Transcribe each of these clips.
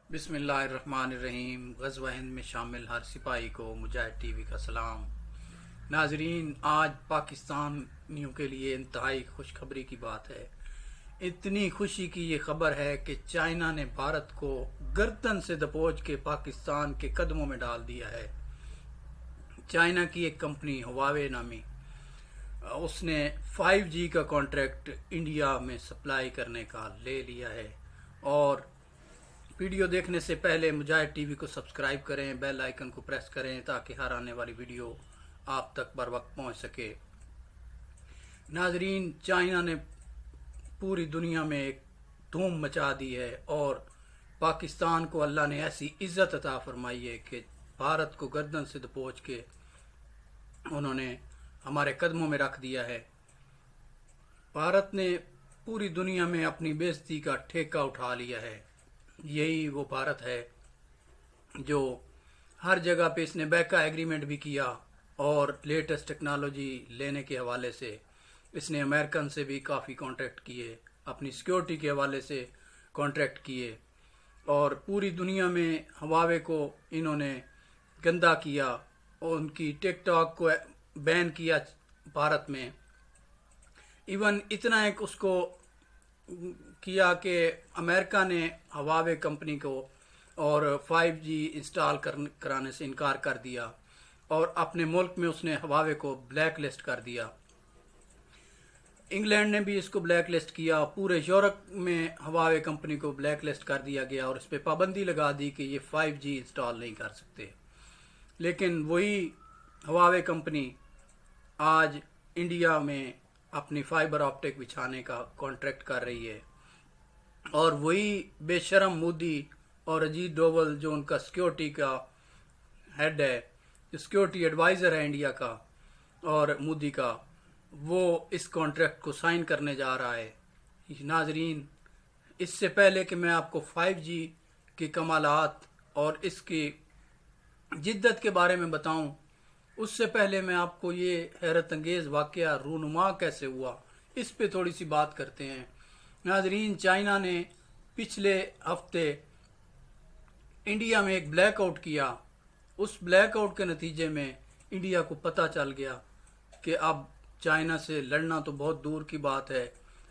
بسم اللہ الرحمن الرحیم۔ غزوہ ہند میں شامل ہر سپاہی کو مجاہد ٹی وی کا سلام۔ ناظرین، آج پاکستانیوں کے لیے انتہائی خوشخبری کی بات ہے۔ اتنی خوشی کی یہ خبر ہے کہ چائنا نے بھارت کو گردن سے دبوچ کے پاکستان کے قدموں میں ڈال دیا ہے۔ چائنا کی ایک کمپنی ہواوے نامی، اس نے 5G کا کانٹریکٹ انڈیا میں سپلائی کرنے کا لے لیا ہے۔ اور ویڈیو دیکھنے سے پہلے مجاہد ٹی وی کو سبسکرائب کریں، بیل آئیکن کو پریس کریں تاکہ ہر آنے والی ویڈیو آپ تک بر وقت پہنچ سکے۔ ناظرین، چائنا نے پوری دنیا میں ایک دھوم مچا دی ہے اور پاکستان کو اللہ نے ایسی عزت عطا فرمائی ہے کہ بھارت کو گردن سے دبوچ کے انہوں نے ہمارے قدموں میں رکھ دیا ہے۔ بھارت نے پوری دنیا میں اپنی بے عزتی کا ٹھیکہ اٹھا لیا ہے۔ یہی وہ بھارت ہے جو ہر جگہ پہ اس نے بیکا ایگریمنٹ بھی کیا اور لیٹسٹ ٹیکنالوجی لینے کے حوالے سے اس نے امریکن سے بھی کافی کانٹریکٹ کیے، اپنی سیکیورٹی کے حوالے سے کانٹریکٹ کیے، اور پوری دنیا میں ہواوے کو انہوں نے گندا کیا اور ان کی ٹک ٹاک کو بین کیا بھارت میں۔ ایون اتنا ایک اس کو کیا کہ امریکہ نے ہواوے کمپنی کو اور 5G انسٹال کرانے سے انکار کر دیا اور اپنے ملک میں اس نے ہواوے کو بلیک لسٹ کر دیا۔ انگلینڈ نے بھی اس کو بلیک لسٹ کیا، پورے یورپ میں ہواوے کمپنی کو بلیک لسٹ کر دیا گیا اور اس پہ پابندی لگا دی کہ یہ 5G انسٹال نہیں کر سکتے۔ لیکن وہی ہواوے کمپنی آج انڈیا میں اپنی فائبر آپٹک بچھانے کا کانٹریکٹ کر رہی ہے، اور وہی بے شرم مودی اور اجیت ڈوول جو ان کا سیکیورٹی کا ہیڈ ہے، جو سیکیورٹی ایڈوائزر ہے انڈیا کا اور مودی کا، وہ اس کانٹریکٹ کو سائن کرنے جا رہا ہے۔ ناظرین، اس سے پہلے کہ میں آپ کو 5G کے کمالات اور اس کی جدت کے بارے میں بتاؤں، اس سے پہلے میں آپ کو یہ حیرت انگیز واقعہ رونما کیسے ہوا اس پہ تھوڑی سی بات کرتے ہیں۔ ناظرین، چائنا نے پچھلے ہفتے انڈیا میں ایک بلیک آؤٹ کیا۔ اس بلیک آؤٹ کے نتیجے میں انڈیا کو پتہ چل گیا کہ اب چائنا سے لڑنا تو بہت دور کی بات ہے،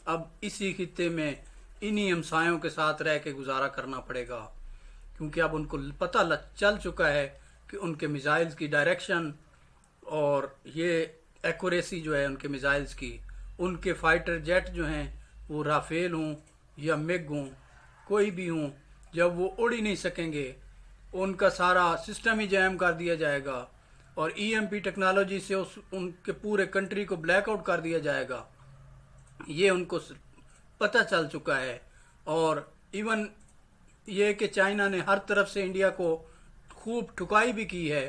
اب اسی خطے میں انہی ہمسایوں کے ساتھ رہ کے گزارا کرنا پڑے گا، کیونکہ اب ان کو پتہ چل چکا ہے کہ ان کے میزائلز کی ڈائریکشن اور یہ ایکوریسی جو ہے ان کے میزائلز کی، ان کے فائٹر جیٹ جو ہیں وہ رافیل ہوں یا میگ ہوں، کوئی بھی ہوں، جب وہ اڑ ہی نہیں سکیں گے، ان کا سارا سسٹم ہی جیم کر دیا جائے گا اور EMP ٹیکنالوجی سے ان کے پورے کنٹری کو بلیک آؤٹ کر دیا جائے گا۔ یہ ان کو پتہ چل چکا ہے، اور ایون یہ کہ چائنا نے ہر طرف سے انڈیا کو خوب ٹھکائی بھی کی ہے۔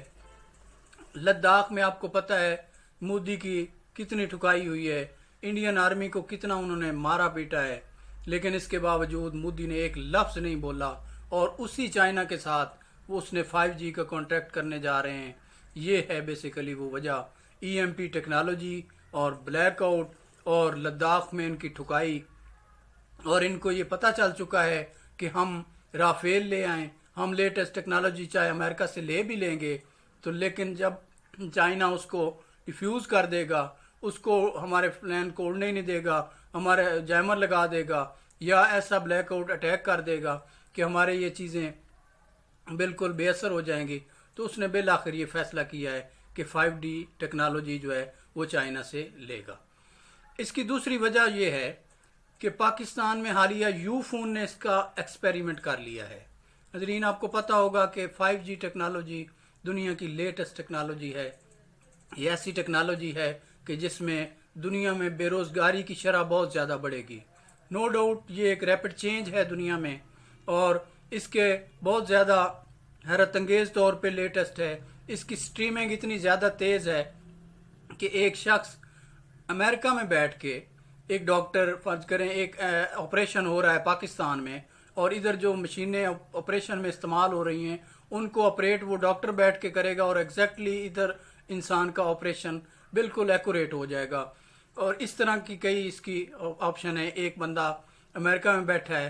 لداخ میں آپ کو پتہ ہے مودی کی کتنی ٹھکائی ہوئی ہے، انڈین آرمی کو کتنا انہوں نے مارا پیٹا ہے، لیکن اس کے باوجود مودی نے ایک لفظ نہیں بولا، اور اسی چائنا کے ساتھ اس نے 5G کا کانٹریکٹ کرنے جا رہے ہیں۔ یہ ہے بیسیکلی وہ وجہ، EMP ٹیکنالوجی اور بلیک آؤٹ اور لداخ میں ان کی ٹھکائی، اور ان کو یہ پتہ چل چکا ہے کہ ہم رافیل لے آئیں، ہم لیٹسٹ ٹیکنالوجی چاہے امریکہ سے لے بھی لیں گے تو، لیکن جب چائنا اس کو ڈیفیوز کر دے گا، اس کو ہمارے پلان کو اڑنے نہیں دے گا، ہمارے جیمر لگا دے گا یا ایسا بلیک آؤٹ اٹیک کر دے گا کہ ہمارے یہ چیزیں بالکل بے اثر ہو جائیں گی، تو اس نے بالآخر یہ فیصلہ کیا ہے کہ 5D ٹیکنالوجی جو ہے وہ چائنا سے لے گا۔ اس کی دوسری وجہ یہ ہے کہ پاکستان میں حالیہ یو فون نے اس کا ایکسپیریمنٹ کر لیا ہے۔ ناظرین، آپ کو پتہ ہوگا کہ 5G ٹیکنالوجی دنیا کی لیٹسٹ ٹیکنالوجی ہے۔ یہ ایسی ٹیکنالوجی ہے کہ جس میں دنیا میں بے روزگاری کی شرح بہت زیادہ بڑھے گی۔ نو ڈاؤٹ یہ ایک ریپڈ چینج ہے دنیا میں، اور اس کے بہت زیادہ حیرت انگیز طور پہ لیٹسٹ ہے۔ اس کی سٹریمنگ اتنی زیادہ تیز ہے کہ ایک شخص امریکہ میں بیٹھ کے، ایک ڈاکٹر فرض کریں ایک آپریشن ہو رہا ہے پاکستان میں، اور ادھر جو مشینیں آپریشن میں استعمال ہو رہی ہیں ان کو آپریٹ وہ ڈاکٹر بیٹھ کے کرے گا، اور ایگزیکٹلی ادھر انسان کا آپریشن بالکل ایکوریٹ ہو جائے گا۔ اور اس طرح کی کئی اس کی آپشن ہے۔ ایک بندہ امریکہ میں بیٹھا ہے،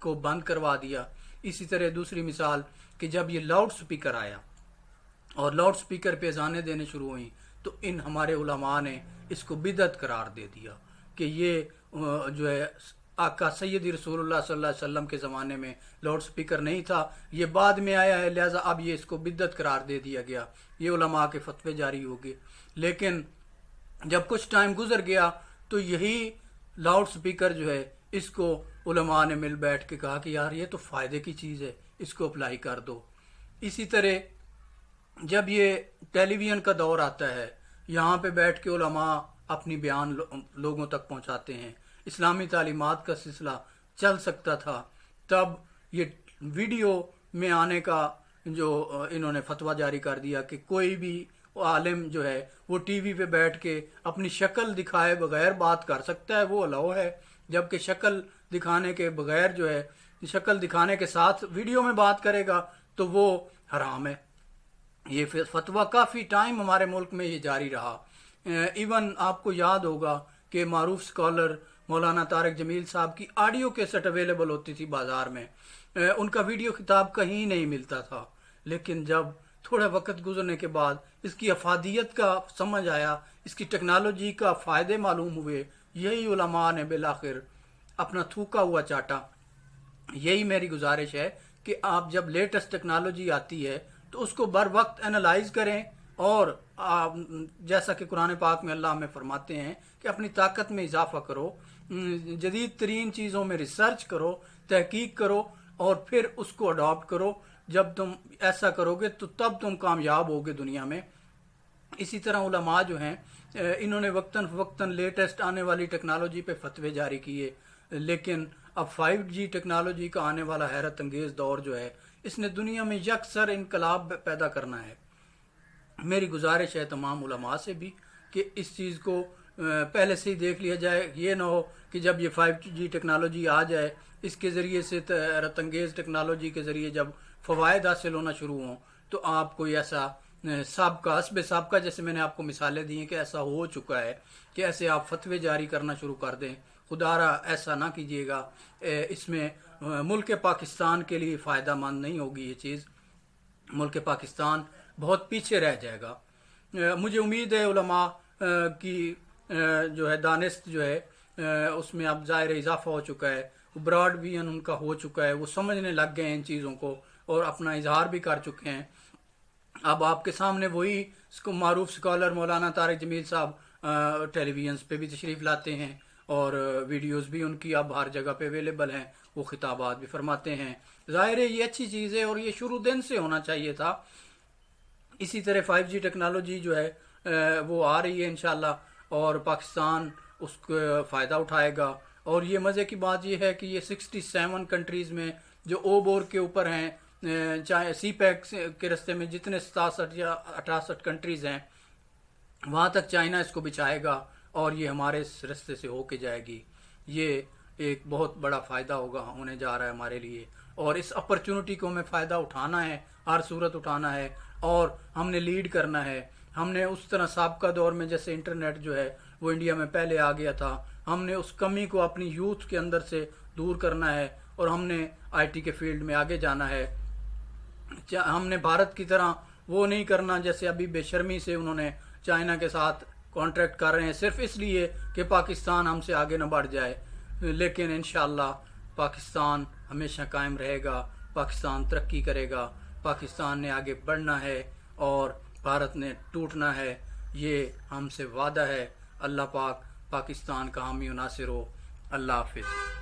کو بند کروا دیا۔ اسی طرح دوسری مثال کہ جب یہ لاؤڈ سپیکر آیا اور لاؤڈ سپیکر پہ اذانیں دینے شروع ہوئیں تو ان ہمارے علماء نے اس کو بدعت قرار دے دیا کہ یہ جو ہے آقا سیدی رسول اللہ صلی اللہ علیہ وسلم کے زمانے میں لاؤڈ سپیکر نہیں تھا، یہ بعد میں آیا ہے، لہٰذا اب یہ اس کو بدعت قرار دے دیا گیا، یہ علماء کے فتوے جاری ہو گئے۔ لیکن جب کچھ ٹائم گزر گیا تو یہی لاؤڈ سپیکر جو ہے اس کو علماء نے مل بیٹھ کے کہا کہ یار یہ تو فائدے کی چیز ہے، اس کو اپلائی کر دو۔ اسی طرح جب یہ ٹیلی ویژن کا دور آتا ہے، یہاں پہ بیٹھ کے علماء اپنی بیان لوگوں تک پہنچاتے ہیں، اسلامی تعلیمات کا سلسلہ چل سکتا تھا، تب یہ ویڈیو میں آنے کا جو انہوں نے فتویٰ جاری کر دیا کہ کوئی بھی عالم جو ہے وہ ٹی وی پہ بیٹھ کے اپنی شکل دکھائے بغیر بات کر سکتا ہے، وہ الاؤ ہے، جبکہ شکل دکھانے کے بغیر جو ہے شکل دکھانے کے ساتھ ویڈیو میں بات کرے گا تو وہ حرام ہے۔ یہ فتویٰ کافی ٹائم ہمارے ملک میں یہ جاری رہا۔ ایون آپ کو یاد ہوگا کہ معروف سکالر مولانا طارق جمیل صاحب کی آڈیو کیسٹ اویلیبل ہوتی تھی بازار میں، ان کا ویڈیو خطاب کہیں نہیں ملتا تھا، لیکن جب تھوڑا وقت گزرنے کے بعد اس کی افادیت کا سمجھ آیا، اس کی ٹیکنالوجی کا فائدے معلوم ہوئے، یہی علماء نے بالآخر اپنا تھوکا ہوا چاٹا۔ یہی میری گزارش ہے کہ آپ جب لیٹسٹ ٹیکنالوجی آتی ہے تو اس کو بر وقت انالائز کریں، اور جیسا کہ قرآن پاک میں اللہ ہمیں فرماتے ہیں کہ اپنی طاقت میں اضافہ کرو، جدید ترین چیزوں میں ریسرچ کرو، تحقیق کرو اور پھر اس کو اڈاپٹ کرو۔ جب تم ایسا کرو گے تو تب تم کامیاب ہوگے دنیا میں۔ اسی طرح علماء جو ہیں انہوں نے وقتاً فوقتاً لیٹسٹ آنے والی ٹیکنالوجی پہ فتوے جاری کیے، لیکن اب 5G ٹیکنالوجی کا آنے والا حیرت انگیز دور جو ہے اس نے دنیا میں یکسر انقلاب پیدا کرنا ہے۔ میری گزارش ہے تمام علماء سے بھی کہ اس چیز کو پہلے سے ہی دیکھ لیا جائے، یہ نہ ہو کہ جب یہ 5G ٹیکنالوجی آ جائے، اس کے ذریعے سے حیرت انگیز ٹیکنالوجی کے ذریعے جب فوائد حاصل ہونا شروع ہوں تو آپ کوئی ایسا سابقہ حسب سابقہ جیسے میں نے آپ کو مثالیں دی ہیں کہ ایسا ہو چکا ہے کہ ایسے آپ فتوے جاری کرنا شروع کر دیں۔ خدا را ایسا نہ کیجیے گا، اس میں ملک پاکستان کے لیے فائدہ مند نہیں ہوگی یہ چیز، ملک پاکستان بہت پیچھے رہ جائے گا۔ مجھے امید ہے علماء کی جو ہے دانست جو ہے اس میں اب ظاہر اضافہ ہو چکا ہے، براڈ ویژن ان کا ہو چکا ہے، وہ سمجھنے لگ گئے ہیں ان چیزوں کو اور اپنا اظہار بھی کر چکے ہیں۔ اب آپ کے سامنے وہی معروف سکالر مولانا طارق جمیل صاحب ٹیلی ویژنز پہ بھی تشریف لاتے ہیں اور ویڈیوز بھی ان کی اب ہر جگہ پہ اویلیبل ہیں، وہ خطابات بھی فرماتے ہیں۔ ظاہر ہے یہ اچھی چیز ہے اور یہ شروع دن سے ہونا چاہیے تھا۔ اسی طرح 5G ٹیکنالوجی جو ہے وہ آ رہی ہے انشاءاللہ اور پاکستان اس کو فائدہ اٹھائے گا۔ اور یہ مزے کی بات یہ ہے کہ یہ 67 کنٹریز میں جو او بور کے اوپر ہیں، چاہے سی پیک کے رستے میں جتنے 67 یا 68 کنٹریز ہیں وہاں تک چائنا اس کو بچھائے گا اور یہ ہمارے اس رستے سے ہو کے جائے گی۔ یہ ایک بہت بڑا فائدہ ہونے جا رہا ہے ہمارے لیے، اور اس اپرچونٹی کو ہمیں فائدہ اٹھانا ہے، ہر صورت اٹھانا ہے اور ہم نے لیڈ کرنا ہے۔ ہم نے اس طرح سابقہ دور میں جیسے انٹرنیٹ جو ہے وہ انڈیا میں پہلے آ گیا تھا، ہم نے اس کمی کو اپنی یوتھ کے اندر سے دور کرنا ہے اور ہم نے IT کے فیلڈ میں آگے جانا ہے۔ ہم نے بھارت کی طرح وہ نہیں کرنا جیسے ابھی بے شرمی سے انہوں نے چائنا کے ساتھ کانٹریکٹ کر رہے ہیں صرف اس لیے کہ پاکستان ہم سے آگے نہ بڑھ جائے، لیکن انشاءاللہ پاکستان ہمیشہ قائم رہے گا، پاکستان ترقی کرے گا، پاکستان نے آگے بڑھنا ہے اور بھارت نے ٹوٹنا ہے، یہ ہم سے وعدہ ہے۔ اللہ پاک پاکستان کا حامی و ناصر ہو۔ اللہ حافظ۔